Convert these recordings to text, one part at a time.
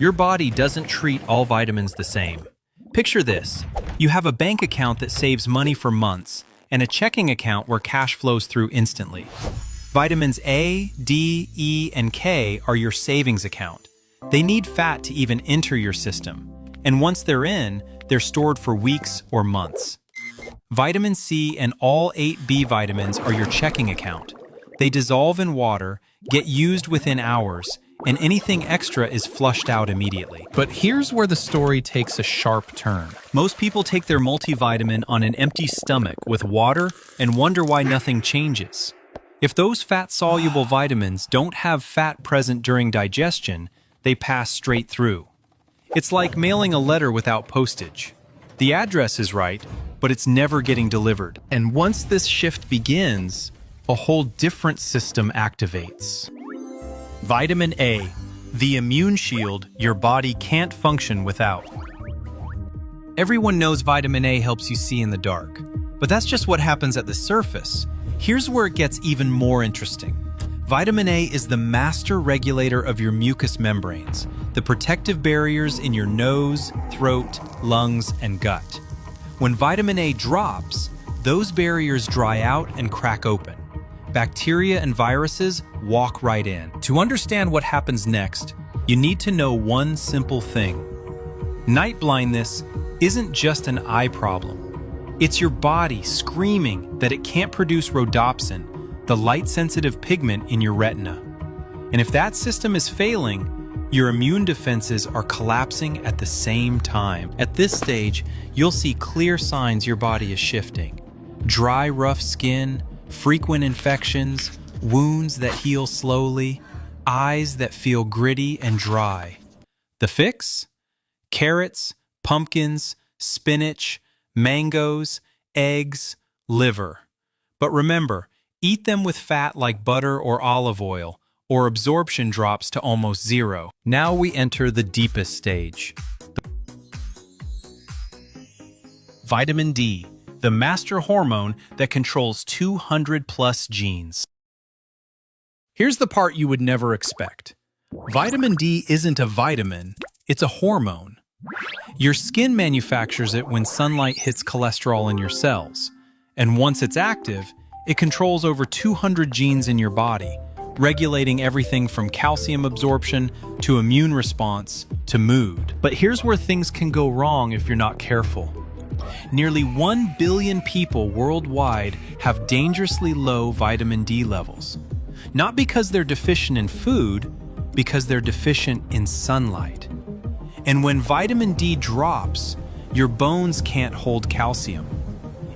Your body doesn't treat all vitamins the same. Picture this. You have a bank account that saves money for months and a checking account where cash flows through instantly. Vitamins A, D, E, and K are your savings account. They need fat to even enter your system, and once they're in, they're stored for weeks or months. Vitamin C and all 8 B vitamins are your checking account. They dissolve in water, get used within hours, and anything extra is flushed out immediately. But here's where the story takes a sharp turn. Most people take their multivitamin on an empty stomach with water and wonder why nothing changes. If those fat-soluble vitamins don't have fat present during digestion, they pass straight through. It's like mailing a letter without postage. The address is right, but it's never getting delivered. And once this shift begins, a whole different system activates. Vitamin A, the immune shield your body can't function without. Everyone knows vitamin A helps you see in the dark, but that's just what happens at the surface. Here's where it gets even more interesting. Vitamin A is the master regulator of your mucous membranes, the protective barriers in your nose, throat, lungs, and gut. When vitamin A drops, those barriers dry out and crack open. Bacteria and viruses walk right in. To understand what happens next, you need to know one simple thing. Night blindness isn't just an eye problem. It's your body screaming that it can't produce rhodopsin, the light-sensitive pigment in your retina. And if that system is failing, your immune defenses are collapsing at the same time. At this stage, you'll see clear signs your body is shifting. Dry, rough skin, frequent infections, wounds that heal slowly, eyes that feel gritty and dry. The fix? Carrots, pumpkins, spinach, mangoes, eggs, liver. But remember, eat them with fat like butter or olive oil, or absorption drops to almost zero. Now we enter the deepest stage. Vitamin D, the master hormone that controls 200+ genes. Here's the part you would never expect. Vitamin D isn't a vitamin, it's a hormone. Your skin manufactures it when sunlight hits cholesterol in your cells. And once it's active, it controls over 200 genes in your body, regulating everything from calcium absorption to immune response to mood. But here's where things can go wrong if you're not careful. Nearly 1 billion people worldwide have dangerously low vitamin D levels. Not because they're deficient in food, because they're deficient in sunlight. And when vitamin D drops, your bones can't hold calcium.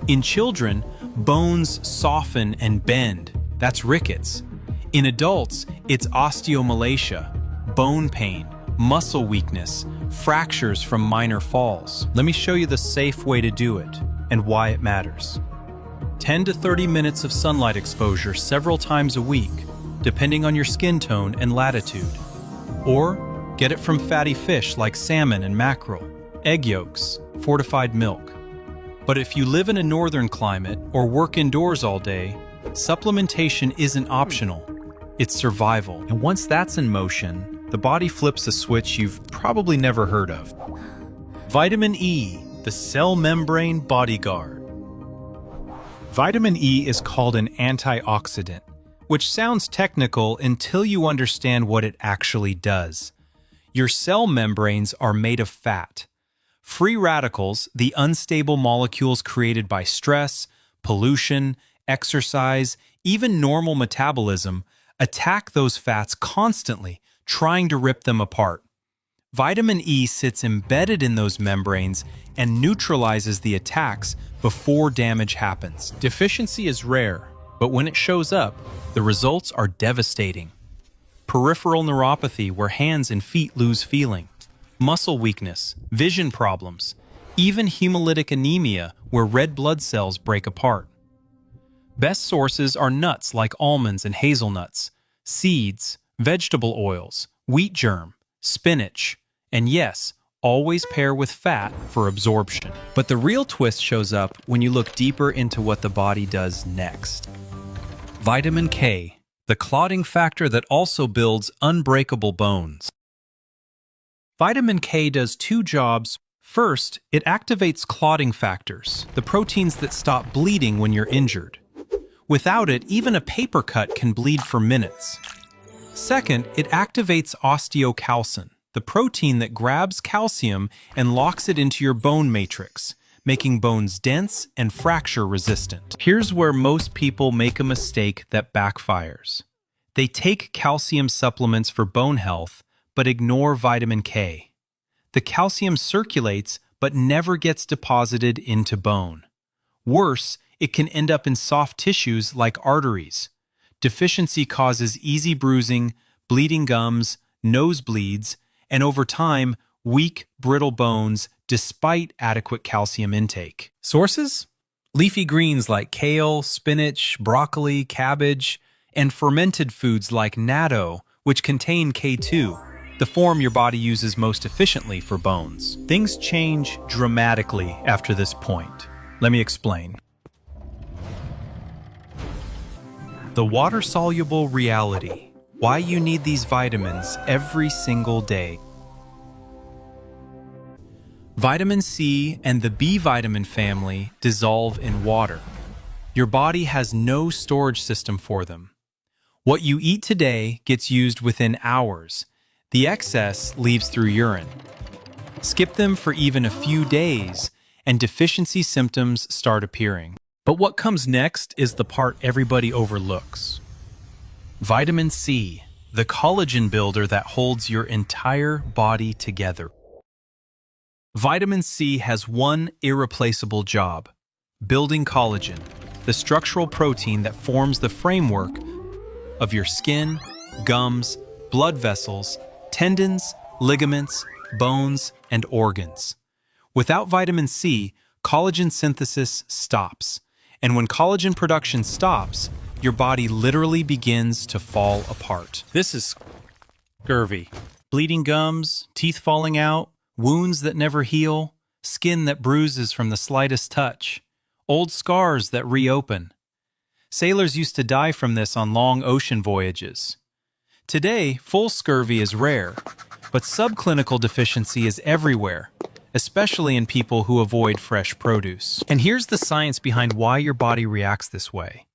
In children, bones soften and bend. That's rickets. In adults, it's osteomalacia, bone pain, muscle weakness, fractures from minor falls. Let me show you the safe way to do it and why it matters. 10 to 30 minutes of sunlight exposure several times a week, depending on your skin tone and latitude. Or get it from fatty fish like salmon and mackerel, egg yolks, fortified milk. But if you live in a northern climate or work indoors all day, supplementation isn't optional. It's survival. And once that's in motion, the body flips a switch you've probably never heard of. Vitamin E, the cell membrane bodyguard. Vitamin E is called an antioxidant, which sounds technical until you understand what it actually does. Your cell membranes are made of fat. Free radicals, the unstable molecules created by stress, pollution, exercise, even normal metabolism, attack those fats constantly, trying to rip them apart. Vitamin E sits embedded in those membranes and neutralizes the attacks before damage happens. Deficiency is rare, but when it shows up, the results are devastating. Peripheral neuropathy, where hands and feet lose feeling. Muscle weakness, vision problems, even hemolytic anemia, where red blood cells break apart. Best sources are nuts like almonds and hazelnuts, seeds, vegetable oils, wheat germ, spinach, and yes, always pair with fat for absorption. But the real twist shows up when you look deeper into what the body does next. Vitamin K, the clotting factor that also builds unbreakable bones. Vitamin K does two jobs. First, it activates clotting factors, the proteins that stop bleeding when you're injured. Without it, even a paper cut can bleed for minutes. Second, it activates osteocalcin, the protein that grabs calcium and locks it into your bone matrix, making bones dense and fracture resistant. Here's where most people make a mistake that backfires. They take calcium supplements for bone health, but ignore vitamin K. The calcium circulates but never gets deposited into bone. Worse, it can end up in soft tissues like arteries. Deficiency causes easy bruising, bleeding gums, nosebleeds, and over time, weak, brittle bones despite adequate calcium intake. Sources? Leafy greens like kale, spinach, broccoli, cabbage, and fermented foods like natto, which contain K2, the form your body uses most efficiently for bones. Things change dramatically after this point. Let me explain. The water-soluble reality. Why you need these vitamins every single day. Vitamin C and the B vitamin family dissolve in water. Your body has no storage system for them. What you eat today gets used within hours. The excess leaves through urine. Skip them for even a few days, and deficiency symptoms start appearing. But what comes next is the part everybody overlooks. Vitamin C, the collagen builder that holds your entire body together. Vitamin C has one irreplaceable job: building collagen, the structural protein that forms the framework of your skin, gums, blood vessels, tendons, ligaments, bones, and organs. Without vitamin C, collagen synthesis stops. And when collagen production stops, your body literally begins to fall apart. This is scurvy. Bleeding gums, teeth falling out, wounds that never heal, skin that bruises from the slightest touch, old scars that reopen. Sailors used to die from this on long ocean voyages. Today, full scurvy is rare, but subclinical deficiency is everywhere, especially in people who avoid fresh produce. And here's the science behind why your body reacts this way.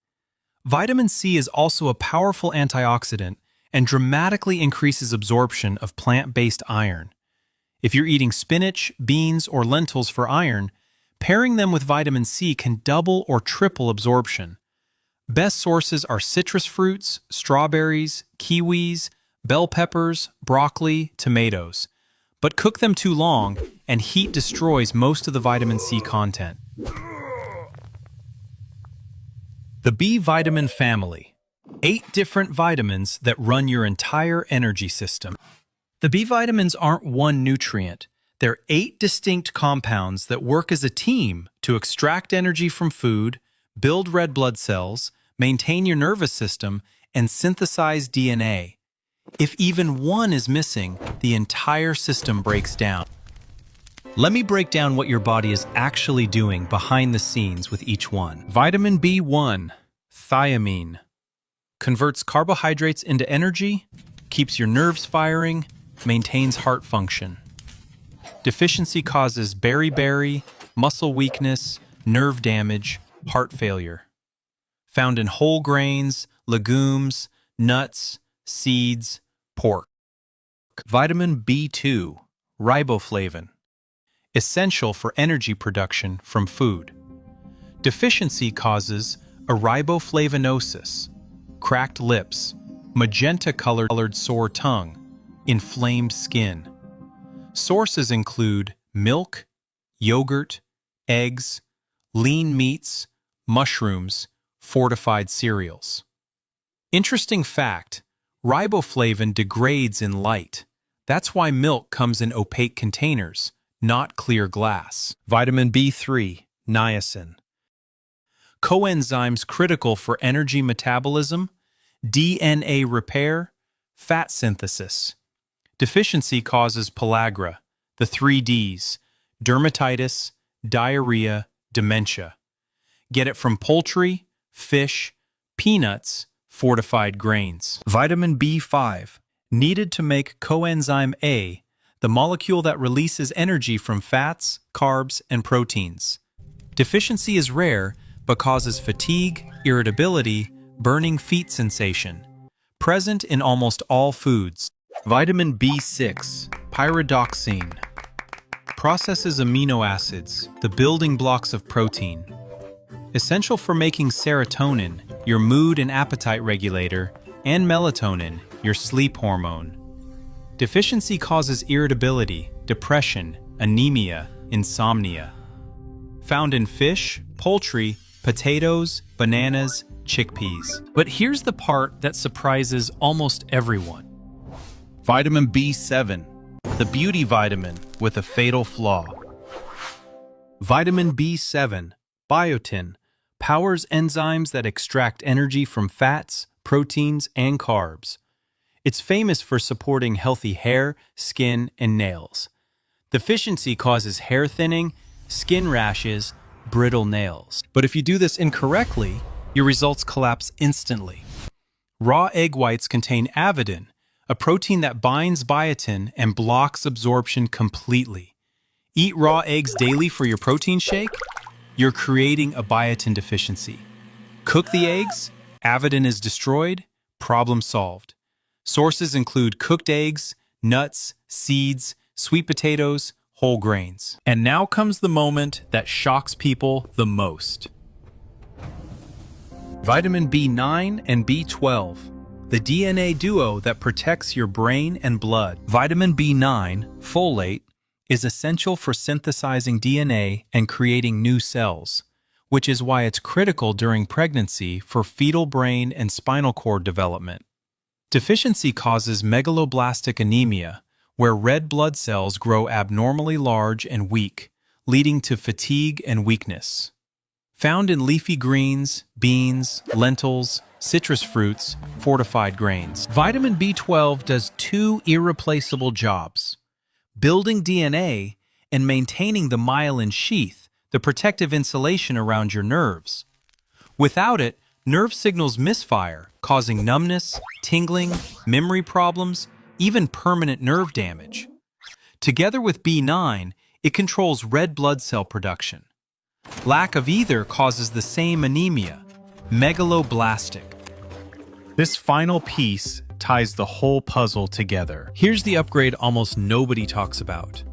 Vitamin C is also a powerful antioxidant and dramatically increases absorption of plant-based iron. If you're eating spinach, beans, or lentils for iron, pairing them with vitamin C can double or triple absorption. Best sources are citrus fruits, strawberries, kiwis, bell peppers, broccoli, tomatoes. But cook them too long, and heat destroys most of the vitamin C content. The B vitamin family. 8 different vitamins that run your entire energy system. The B vitamins aren't one nutrient. They're 8 distinct compounds that work as a team to extract energy from food, build red blood cells, maintain your nervous system, and synthesize DNA. If even one is missing, the entire system breaks down. Let me break down what your body is actually doing behind the scenes with each one. Vitamin B1, thiamine, converts carbohydrates into energy, keeps your nerves firing, maintains heart function. Deficiency causes beriberi, muscle weakness, nerve damage, heart failure. Found in whole grains, legumes, nuts, seeds, pork. Vitamin B2, riboflavin, essential for energy production from food. Deficiency causes a riboflavinosis, cracked lips, magenta-colored sore tongue, inflamed skin. Sources include milk, yogurt, eggs, lean meats, mushrooms, fortified cereals. Interesting fact, riboflavin degrades in light. That's why milk comes in opaque containers, not clear glass. Vitamin B3, niacin. Coenzymes critical for energy metabolism, DNA repair, fat synthesis. Deficiency causes pellagra, the 3 Ds, dermatitis, diarrhea, dementia. Get it from poultry, fish, peanuts, fortified grains. Vitamin B5, needed to make coenzyme A, the molecule that releases energy from fats, carbs, and proteins. Deficiency is rare, but causes fatigue, irritability, burning feet sensation. Present in almost all foods. Vitamin B6, pyridoxine, processes amino acids, the building blocks of protein. Essential for making serotonin, your mood and appetite regulator, and melatonin, your sleep hormone. Deficiency causes irritability, depression, anemia, insomnia. Found in fish, poultry, potatoes, bananas, chickpeas. But here's the part that surprises almost everyone. Vitamin B7, the beauty vitamin with a fatal flaw. Vitamin B7, biotin, powers enzymes that extract energy from fats, proteins, and carbs. It's famous for supporting healthy hair, skin, and nails. Deficiency causes hair thinning, skin rashes, brittle nails. But if you do this incorrectly, your results collapse instantly. Raw egg whites contain avidin, a protein that binds biotin and blocks absorption completely. Eat raw eggs daily for your protein shake? You're creating a biotin deficiency. Cook the eggs, avidin is destroyed, problem solved. Sources include cooked eggs, nuts, seeds, sweet potatoes, whole grains. And now comes the moment that shocks people the most. Vitamin B9 and B12, the DNA duo that protects your brain and blood. Vitamin B9, folate, is essential for synthesizing DNA and creating new cells, which is why it's critical during pregnancy for fetal brain and spinal cord development. Deficiency causes megaloblastic anemia, where red blood cells grow abnormally large and weak, leading to fatigue and weakness. Found in leafy greens, beans, lentils, citrus fruits, fortified grains. Vitamin B12 does two irreplaceable jobs: building DNA and maintaining the myelin sheath, the protective insulation around your nerves. Without it, nerve signals misfire, causing numbness, tingling, memory problems, even permanent nerve damage. Together with B9, it controls red blood cell production. Lack of either causes the same anemia, megaloblastic. This final piece ties the whole puzzle together. Here's the upgrade almost nobody talks about.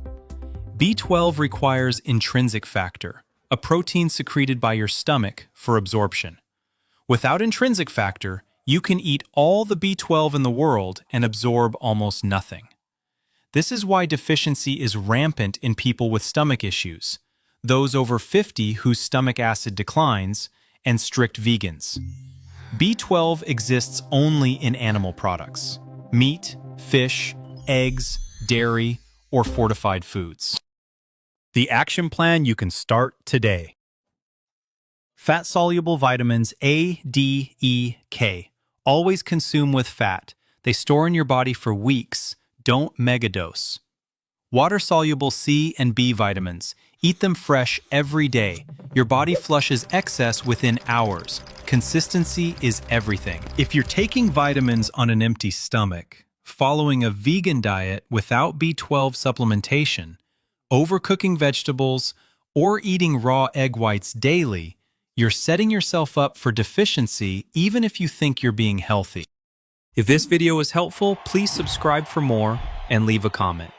B12 requires intrinsic factor, a protein secreted by your stomach for absorption. Without intrinsic factor, you can eat all the B12 in the world and absorb almost nothing. This is why deficiency is rampant in people with stomach issues, those over 50 whose stomach acid declines, and strict vegans. B12 exists only in animal products: meat, fish, eggs, dairy, or fortified foods. The action plan you can start today. Fat-soluble vitamins A, D, E, K. Always consume with fat. They store in your body for weeks. Don't megadose. Water-soluble C and B vitamins. Eat them fresh every day. Your body flushes excess within hours. Consistency is everything. If you're taking vitamins on an empty stomach, following a vegan diet without B12 supplementation, overcooking vegetables, or eating raw egg whites daily, you're setting yourself up for deficiency even if you think you're being healthy. If this video was helpful, please subscribe for more and leave a comment.